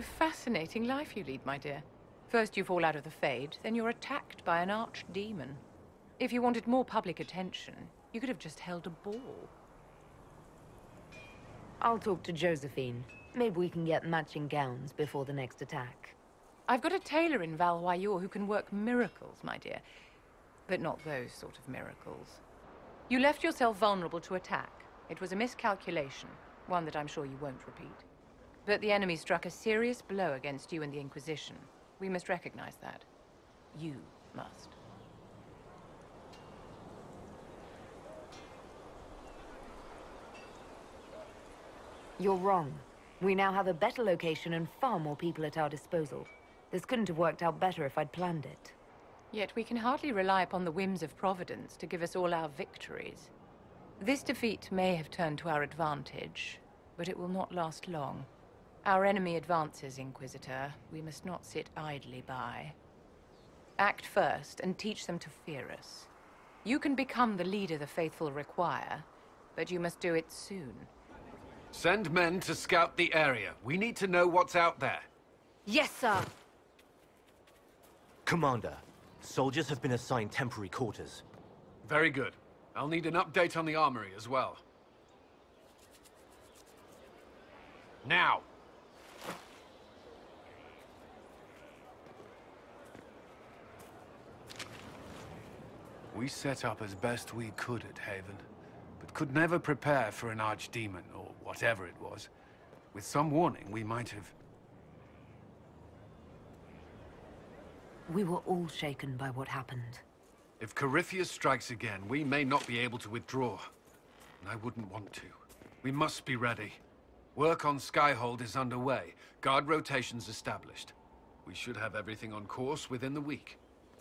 fascinating life you lead, my dear. First you fall out of the Fade, then you're attacked by an archdemon. If you wanted more public attention, you could have just held a ball. I'll talk to Josephine. Maybe we can get matching gowns before the next attack. I've got a tailor in Valwayor who can work miracles, my dear. But not those sort of miracles. You left yourself vulnerable to attack. It was a miscalculation, one that I'm sure you won't repeat. But the enemy struck a serious blow against you and the Inquisition. We must recognize that. You must. You're wrong. We now have a better location and far more people at our disposal. This couldn't have worked out better if I'd planned it. Yet we can hardly rely upon the whims of Providence to give us all our victories. This defeat may have turned to our advantage, but it will not last long. Our enemy advances, Inquisitor. We must not sit idly by. Act first and teach them to fear us. You can become the leader the faithful require, but you must do it soon. Send men to scout the area. We need to know what's out there. Yes, sir! Commander, soldiers have been assigned temporary quarters. Very good. I'll need an update on the armory as well. Now! We set up as best we could at Haven, but could never prepare for an archdemon, or whatever it was. With some warning, we might have... We were all shaken by what happened. If Corypheus strikes again, we may not be able to withdraw. And I wouldn't want to. We must be ready. Work on Skyhold is underway. Guard rotations established. We should have everything on course within the week.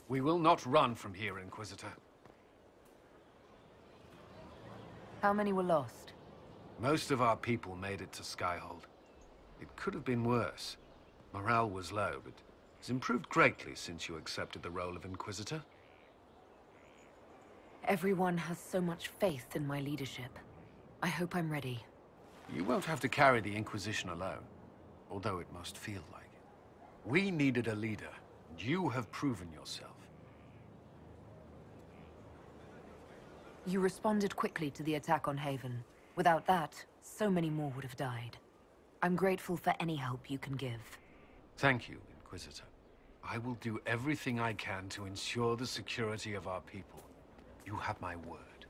We will not run from here, Inquisitor. How many were lost? Most of our people made it to Skyhold. It could have been worse. Morale was low, but it's improved greatly since you accepted the role of Inquisitor. Everyone has so much faith in my leadership. I hope I'm ready. You won't have to carry the Inquisition alone, although it must feel like it. We needed a leader, and you have proven yourself. You responded quickly to the attack on Haven. Without that, so many more would have died. I'm grateful for any help you can give. Thank you, Inquisitor. I will do everything I can to ensure the security of our people. You have my word.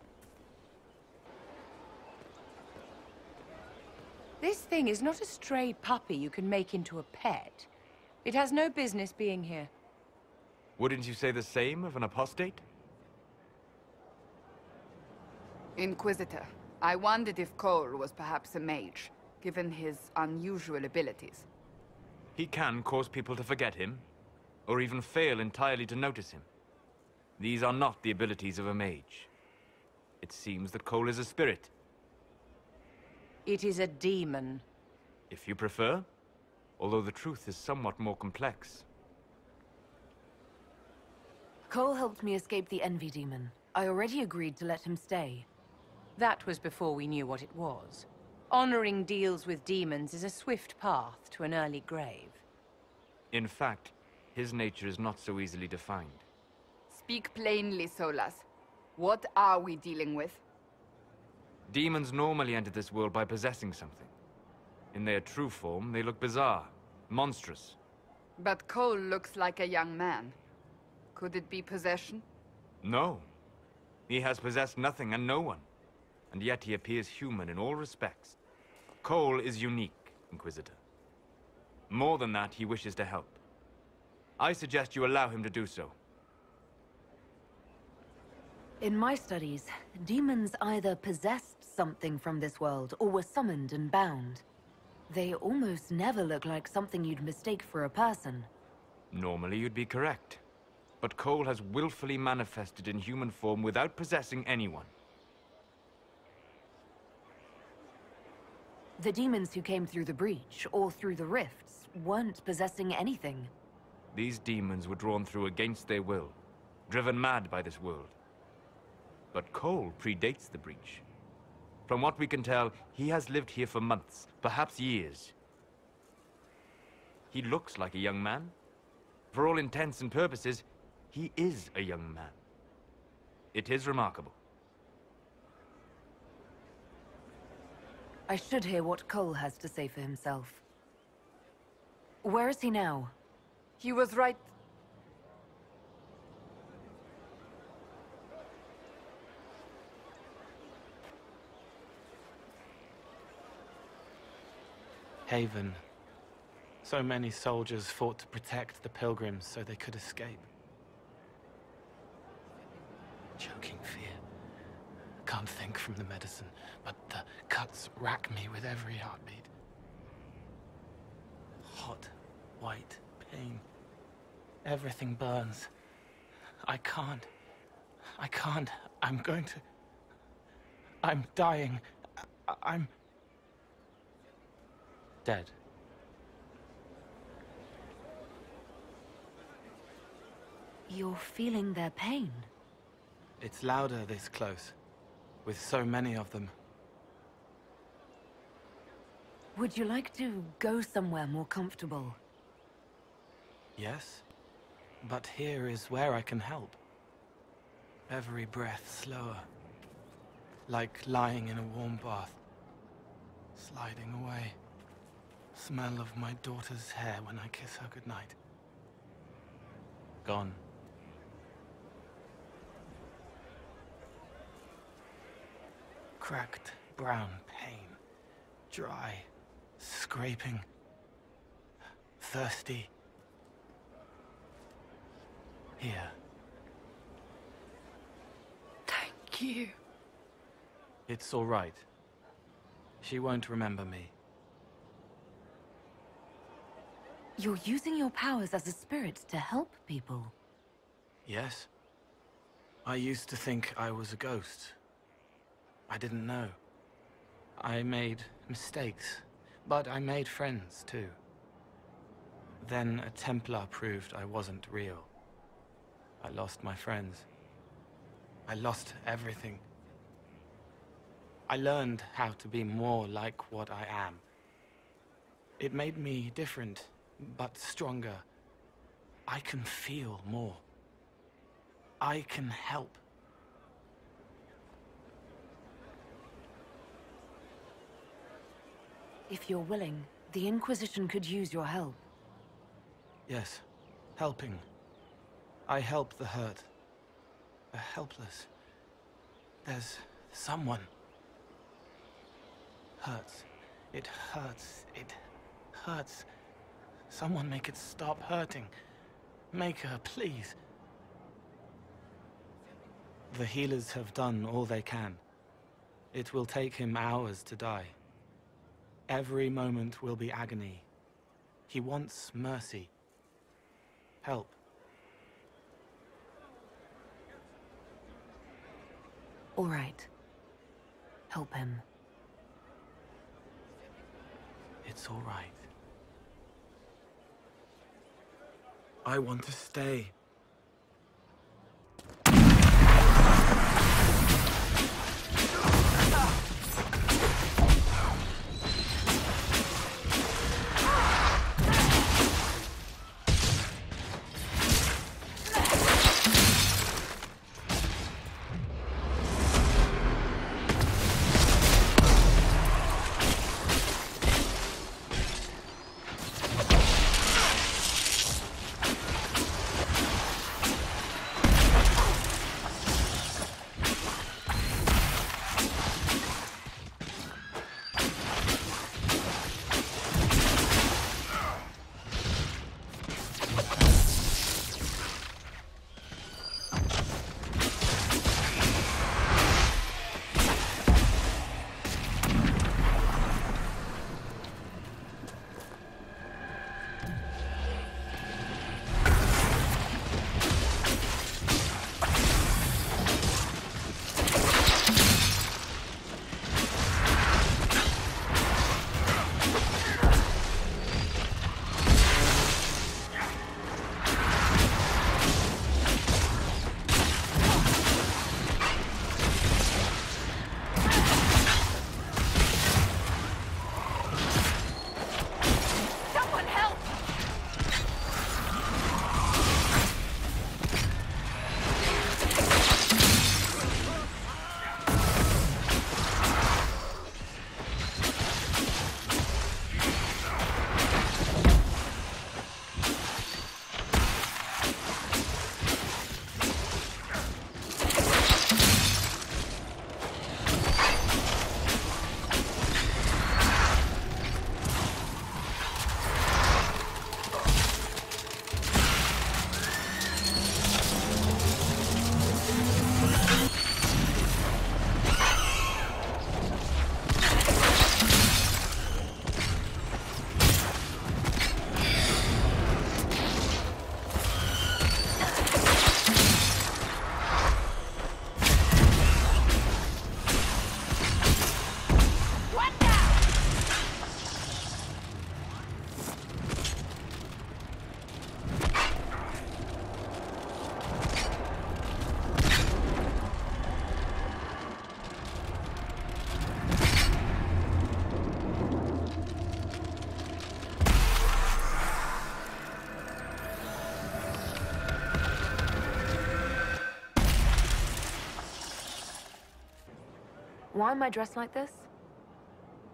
This thing is not a stray puppy you can make into a pet. It has no business being here. Wouldn't you say the same of an apostate? Inquisitor, I wondered if Cole was perhaps a mage, given his unusual abilities. He can cause people to forget him, or even fail entirely to notice him. These are not the abilities of a mage. It seems that Cole is a spirit. It is a demon. If you prefer, although the truth is somewhat more complex. Cole helped me escape the Envy Demon. I already agreed to let him stay. That was before we knew what it was. Honoring deals with demons is a swift path to an early grave. In fact, his nature is not so easily defined. Speak plainly, Solas. What are we dealing with? Demons normally enter this world by possessing something. In their true form, they look bizarre, monstrous. But Cole looks like a young man. Could it be possession? No. He has possessed nothing and no one. And yet he appears human in all respects. Cole is unique, Inquisitor. More than that, he wishes to help. I suggest you allow him to do so. In my studies, demons either possessed something from this world or were summoned and bound. They almost never look like something you'd mistake for a person. Normally you'd be correct. But Cole has willfully manifested in human form without possessing anyone. The demons who came through the breach, or through the rifts, weren't possessing anything. These demons were drawn through against their will, driven mad by this world. But Cole predates the breach. From what we can tell, he has lived here for months, perhaps years. He looks like a young man. For all intents and purposes, he is a young man. It is remarkable. I should hear what Cole has to say for himself. Where is he now? He was right. Haven. So many soldiers fought to protect the pilgrims so they could escape. Choking fear. Can't think from the medicine, but the cuts rack me with every heartbeat. Hot, white pain. Everything burns. I can't. I'm going to... I'm dying. I'm... dead. You're feeling their pain? It's louder this close, with so many of them. Would you like to go somewhere more comfortable? Yes, but here is where I can help. Every breath slower, like lying in a warm bath, sliding away. Smell of my daughter's hair when I kiss her goodnight. Gone. Cracked brown pain, dry, scraping, thirsty. Here. Thank you. It's all right. She won't remember me. You're using your powers as a spirit to help people. Yes. I used to think I was a ghost. I didn't know. I made mistakes, but I made friends too. Then a Templar proved I wasn't real. I lost my friends. I lost everything. I learned how to be more like what I am. It made me different, but stronger. I can feel more. I can help. If you're willing, the Inquisition could use your help. Yes, helping. I help the hurt. The helpless. There's someone. Hurts. It hurts. It hurts. Someone make it stop hurting. Make her, please. The healers have done all they can. It will take him hours to die. Every moment will be agony. He wants mercy. Help. All right. Help him. It's all right. I want to stay. Why am I dressed like this?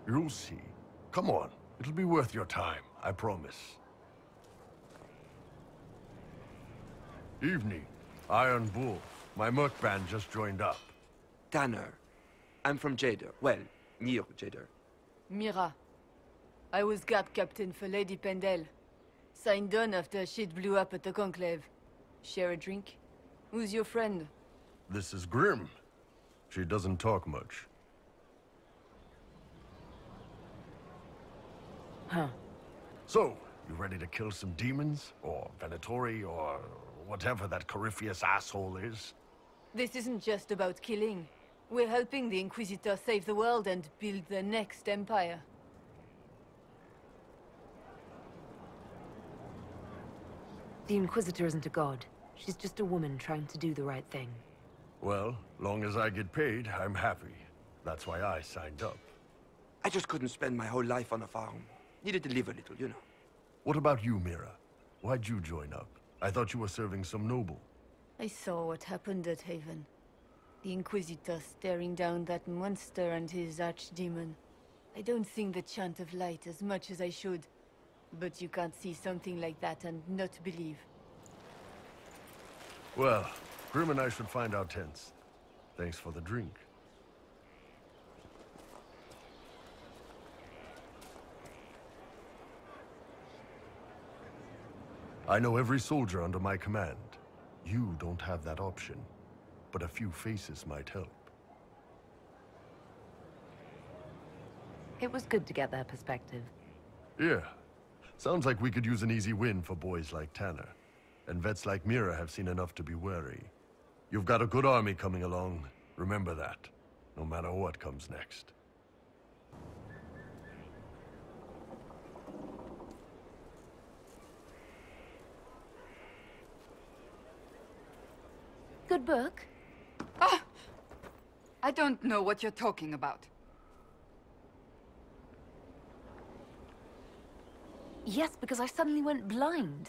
You'll see. Come on. It'll be worth your time, I promise. Evening. Iron Bull. My merc band just joined up. Tanner. I'm from Jader. Well, near Jader. Mira. I was guard captain for Lady Pendel. Signed on after shit blew up at the Conclave. Share a drink? Who's your friend? This is Grim. She doesn't talk much. Huh. So, you ready to kill some demons? Or Venatori, or whatever that Corypheus asshole is? This isn't just about killing. We're helping the Inquisitor save the world and build the next empire. The Inquisitor isn't a god. She's just a woman trying to do the right thing. Well, long as I get paid, I'm happy. That's why I signed up. I just couldn't spend my whole life on a farm. Needed to live a little, you know. What about you, Mira? Why'd you join up? I thought you were serving some noble. I saw what happened at Haven. The Inquisitor staring down that monster and his archdemon. I don't sing the chant of light as much as I should. But you can't see something like that and not believe. Well, Grim and I should find our tents. Thanks for the drink. I know every soldier under my command. You don't have that option, but a few faces might help. It was good to get their perspective. Yeah. Sounds like we could use an easy win for boys like Tanner. And vets like Mira have seen enough to be wary. You've got a good army coming along. Remember that, no matter what comes next. Good book. Ah! I don't know what you're talking about. Yes, because I suddenly went blind.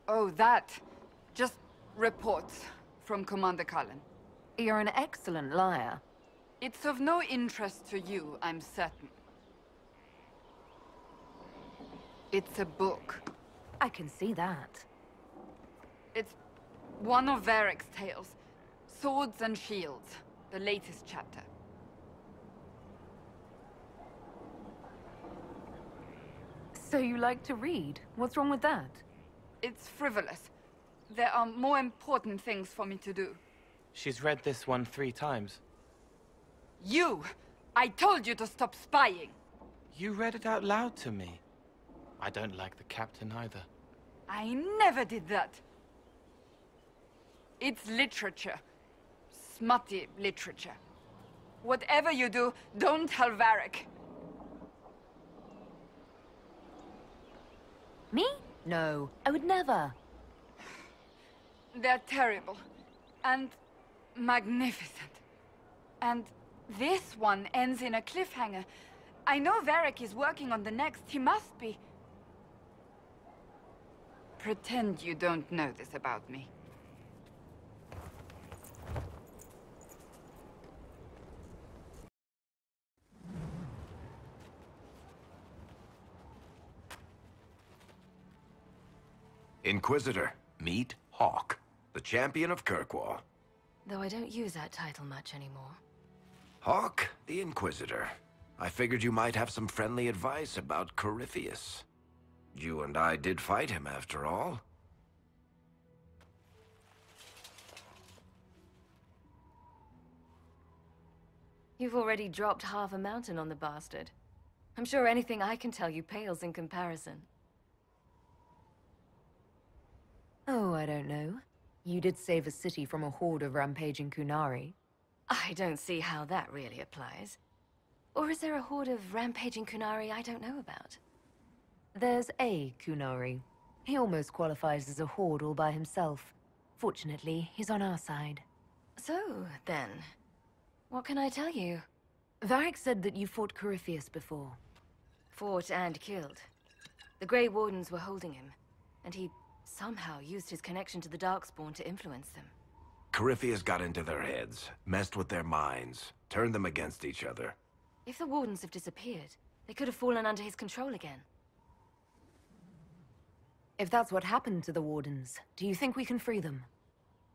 Oh, that. Just reports from Commander Cullen. You're an excellent liar. It's of no interest to you, I'm certain. It's a book. I can see that. It's one of Varric's tales. Swords and Shields, the latest chapter. So you like to read? What's wrong with that? It's frivolous. There are more important things for me to do. She's read this one 3 times. You! I told you to stop spying! You read it out loud to me. I don't like the captain either. I never did that. It's literature. Smutty literature. Whatever you do, don't tell Varric. Me? No, I would never. They're terrible. And magnificent. And this one ends in a cliffhanger. I know Varric is working on the next. He must be. Pretend you don't know this about me. Inquisitor, meet Hawke, the champion of Kirkwall. Though I don't use that title much anymore. Hawke, the Inquisitor. I figured you might have some friendly advice about Corypheus. You and I did fight him, after all. You've already dropped half a mountain on the bastard. I'm sure anything I can tell you pales in comparison. Oh, I don't know. You did save a city from a horde of rampaging Qunari. I don't see how that really applies. Or is there a horde of rampaging Qunari I don't know about? There's a Qunari. He almost qualifies as a horde all by himself. Fortunately, he's on our side. So, then, what can I tell you? Varric said that you fought Corypheus before. Fought and killed. The Grey Wardens were holding him, and he somehow used his connection to the Darkspawn to influence them. Corypheus got into their heads, messed with their minds, turn them against each other. If the Wardens have disappeared, they could have fallen under his control again. If that's what happened to the Wardens, do you think we can free them?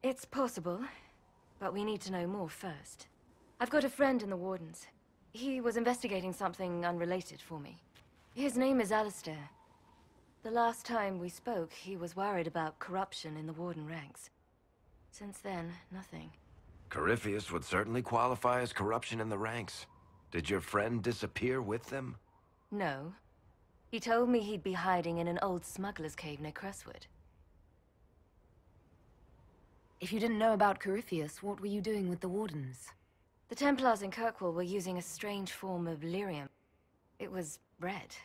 It's possible, but we need to know more first. I've got a friend in the Wardens. He was investigating something unrelated for me. His name is Alistair. The last time we spoke, he was worried about corruption in the Warden ranks. Since then, nothing. Corypheus would certainly qualify as corruption in the ranks. Did your friend disappear with them? No. He told me he'd be hiding in an old smuggler's cave near Crestwood. If you didn't know about Corypheus, what were you doing with the Wardens? The Templars in Kirkwall were using a strange form of lyrium. It was red.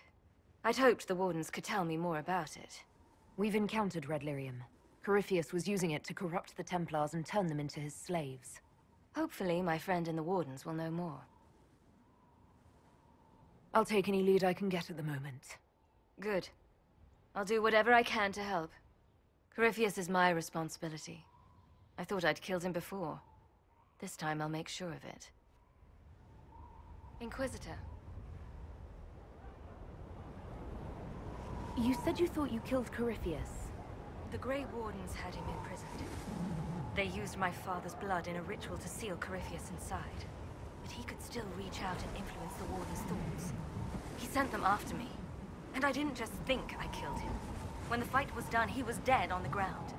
I'd hoped the Wardens could tell me more about it. We've encountered red lyrium. Corypheus was using it to corrupt the Templars and turn them into his slaves. Hopefully, my friend in the Wardens will know more. I'll take any lead I can get at the moment. Good. I'll do whatever I can to help. Corypheus is my responsibility. I thought I'd killed him before. This time I'll make sure of it. Inquisitor. You said you thought you killed Corypheus. The Grey Wardens had him imprisoned. They used my father's blood in a ritual to seal Corypheus inside. But he could still reach out and influence the Warden's thoughts. He sent them after me. And I didn't just think I killed him. When the fight was done, he was dead on the ground.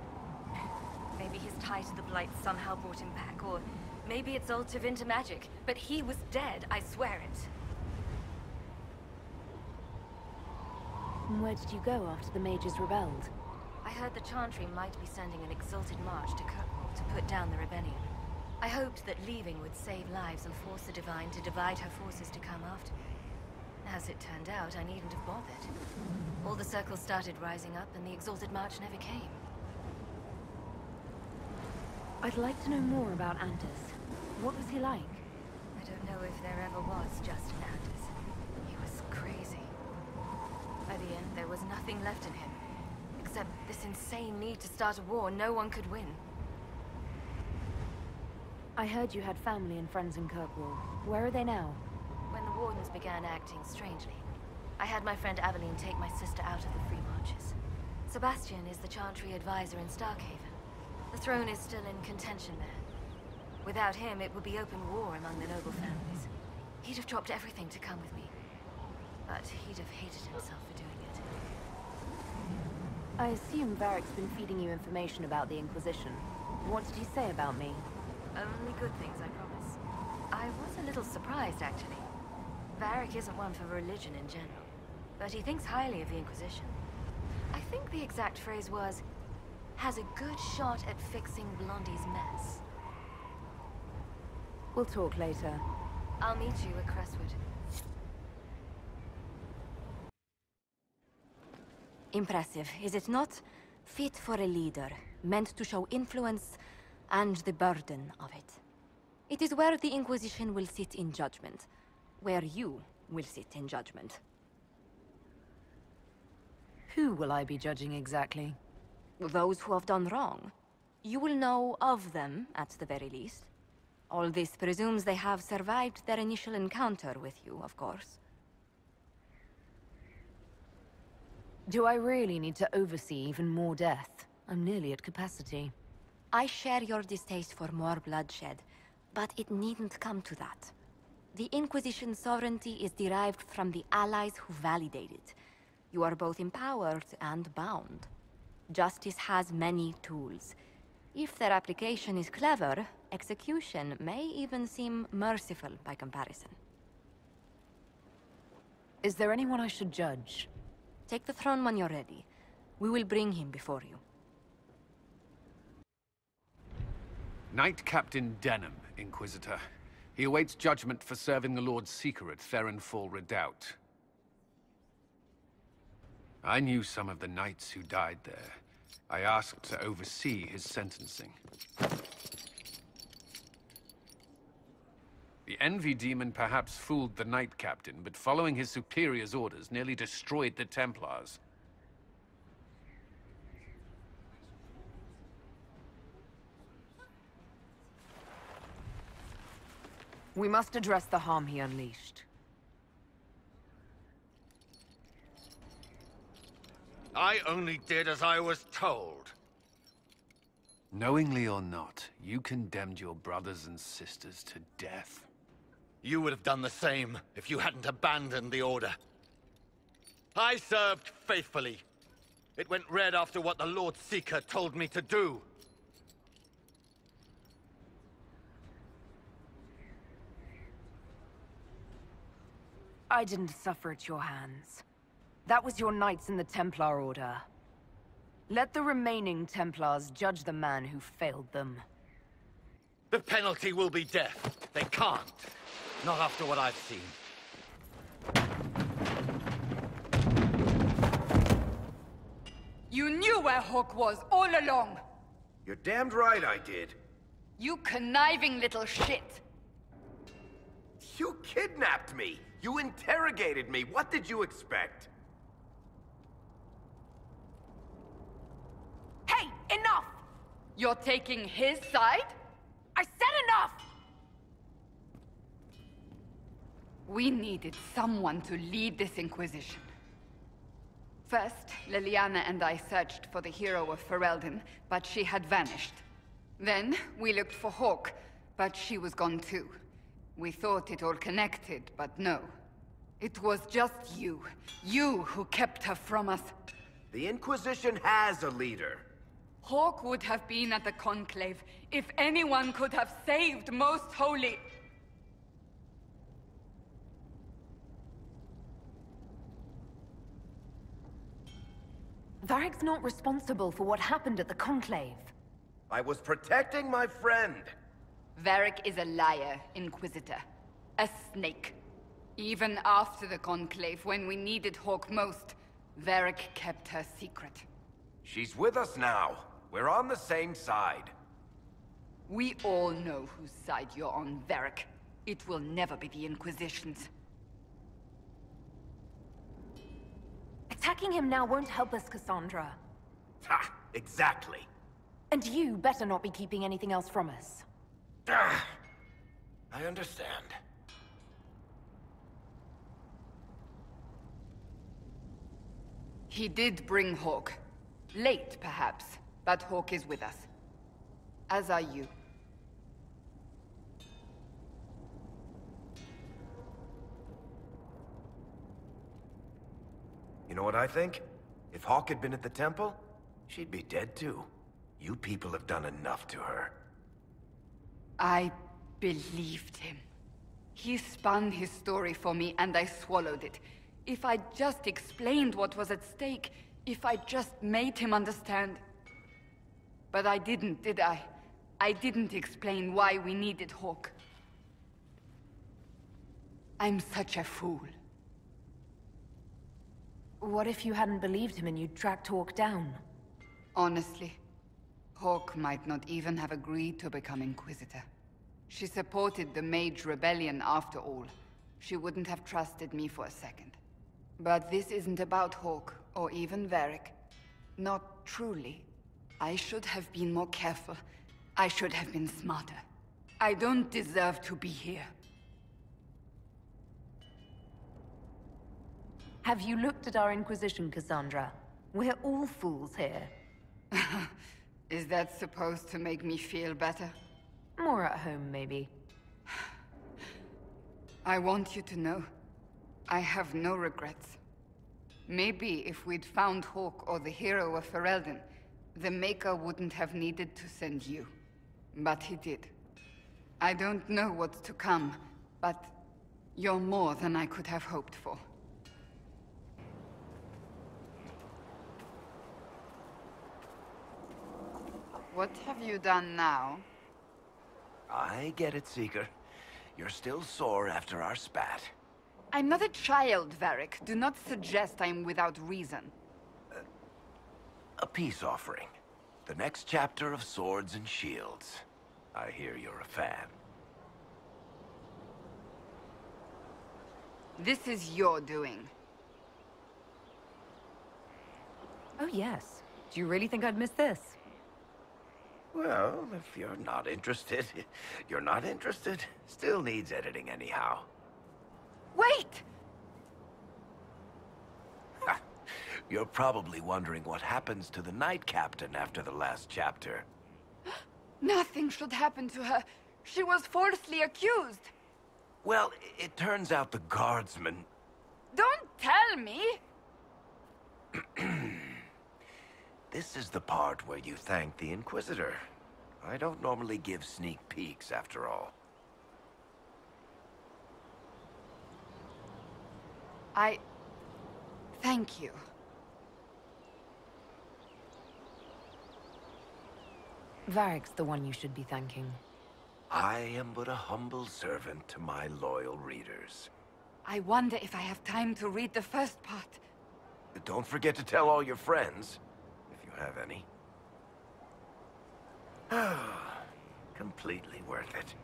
Maybe his tie to the Blight somehow brought him back, or maybe it's all Tevinter magic. But he was dead, I swear it. And where did you go after the mages rebelled? I heard the Chantry might be sending an exalted march to Kirkwall to put down the rebellion. I hoped that leaving would save lives and force the Divine to divide her forces to come after me. As it turned out, I needn't have bothered. All the circles started rising up, and the exalted march never came. I'd like to know more about Anders. What was he like? I don't know if there ever was just an Anders. He was crazy. By the end, there was nothing left in him. Except this insane need to start a war no one could win. I heard you had family and friends in Kirkwall. Where are they now? When the Wardens began acting strangely, I had my friend Aveline take my sister out of the Free Marches. Sebastian is the Chantry advisor in Starkhaven. The throne is still in contention there. Without him, it would be open war among the noble families. He'd have dropped everything to come with me. But he'd have hated himself for doing it. I assume Varric's been feeding you information about the Inquisition. What did he say about me? Only good things, I promise. I was a little surprised, actually. Varric isn't one for religion in general, but he thinks highly of the Inquisition. I think the exact phrase was, has a good shot at fixing Blondie's mess. We'll talk later. I'll meet you at Crestwood. Impressive, is it not? Fit for a leader, meant to show influence and the burden of it. It is where the Inquisition will sit in judgment, where you will sit in judgment. Who will I be judging exactly? Those who have done wrong. You will know of them, at the very least. All this presumes they have survived their initial encounter with you, of course. Do I really need to oversee even more death? I'm nearly at capacity. I share your distaste for more bloodshed, but it needn't come to that. The Inquisition's sovereignty is derived from the allies who validate it. You are both empowered and bound. Justice has many tools. If their application is clever, execution may even seem merciful by comparison. Is there anyone I should judge? Take the throne when you're ready. We will bring him before you. Knight Captain Denham, Inquisitor. He awaits judgment for serving the Lord's Seeker at Therenfall Redoubt. I knew some of the knights who died there. I asked to oversee his sentencing. The Envy Demon perhaps fooled the Knight Captain, but following his superior's orders nearly destroyed the Templars. We must address the harm he unleashed. I only did as I was told. Knowingly or not, you condemned your brothers and sisters to death. You would have done the same if you hadn't abandoned the Order. I served faithfully. It went red after what the Lord Seeker told me to do. I didn't suffer at your hands. That was your knights in the Templar Order. Let the remaining Templars judge the man who failed them. The penalty will be death. They can't. Not after what I've seen. You knew where Hawke was all along! You're damned right I did. You conniving little shit! You kidnapped me! You interrogated me! What did you expect? Hey, enough! You're taking his side? I said enough! We needed someone to lead this Inquisition. First, Liliana and I searched for the hero of Ferelden, but she had vanished. Then, we looked for Hawke, but she was gone too. We thought it all connected, but no. It was just you. You who kept her from us. The Inquisition has a leader. Hawke would have been at the Conclave if anyone could have saved Most Holy. Varric's not responsible for what happened at the Conclave. I was protecting my friend. Varric is a liar, Inquisitor. A snake. Even after the Conclave, when we needed Hawke most, Varric kept her secret. She's with us now. We're on the same side. We all know whose side you're on, Varric. It will never be the Inquisition's. Attacking him now won't help us, Cassandra. Ha! Exactly. And you better not be keeping anything else from us. I understand. He did bring Hawke. Late, perhaps, but Hawke is with us. As are you. You know what I think? If Hawke had been at the temple, she'd be dead too. You people have done enough to her. I believed him. He spun his story for me, and I swallowed it. If I just explained what was at stake, if I just made him understand. But I didn't, did I? I didn't explain why we needed Hawke. I'm such a fool. What if you hadn't believed him and you'd tracked Hawke down? Honestly, Hawke might not even have agreed to become Inquisitor. She supported the Mage Rebellion after all. She wouldn't have trusted me for a second. But this isn't about Hawke, or even Varric. Not truly. I should have been more careful. I should have been smarter. I don't deserve to be here. Have you looked at our Inquisition, Cassandra? We're all fools here. Is that supposed to make me feel better? More at home, maybe. I want you to know, I have no regrets. Maybe if we'd found Hawke or the hero of Ferelden, the Maker wouldn't have needed to send you. But he did. I don't know what's to come, but you're more than I could have hoped for. What have you done now? I get it, Seeker. You're still sore after our spat. I'm not a child, Varric. Do not suggest I'm without reason. A peace offering. The next chapter of Swords and Shields. I hear you're a fan. This is your doing. Oh yes. Do you really think I'd miss this? Well, if you're not interested, you're not interested. Still needs editing anyhow. Wait! You're probably wondering what happens to the Knight Captain after the last chapter. Nothing should happen to her. She was falsely accused. Well, it turns out the guardsman... Don't tell me! This is the part where you thank the Inquisitor. I don't normally give sneak peeks, after all. Thank you. Varric's the one you should be thanking. I am but a humble servant to my loyal readers. I wonder if I have time to read the first part. Don't forget to tell all your friends, if you have any. Completely worth it.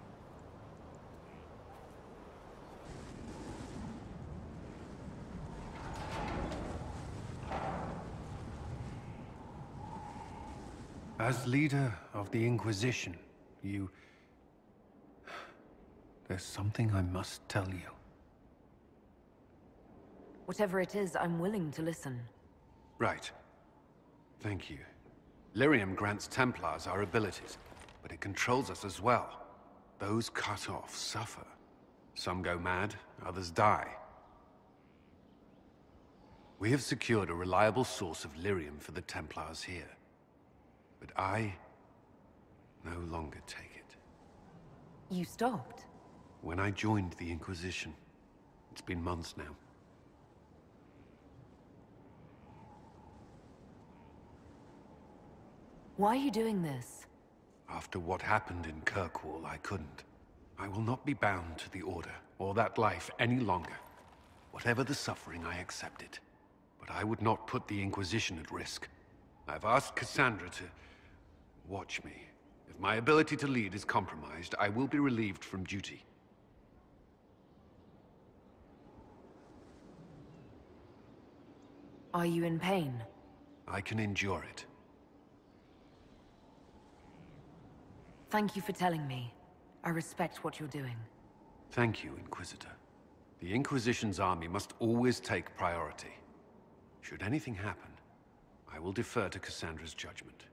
As leader of the Inquisition, there's something I must tell you. Whatever it is, I'm willing to listen. Right. Thank you. Lyrium grants Templars our abilities, but it controls us as well. Those cut off suffer. Some go mad, others die. We have secured a reliable source of lyrium for the Templars here. But I no longer take it. You stopped? When I joined the Inquisition. It's been months now. Why are you doing this? After what happened in Kirkwall, I couldn't. I will not be bound to the Order, or that life any longer. Whatever the suffering, I accept it. But I would not put the Inquisition at risk. I've asked Cassandra to watch me. If my ability to lead is compromised, I will be relieved from duty. Are you in pain? I can endure it. Thank you for telling me. I respect what you're doing. Thank you, Inquisitor. The Inquisition's army must always take priority. Should anything happen, I will defer to Cassandra's judgment.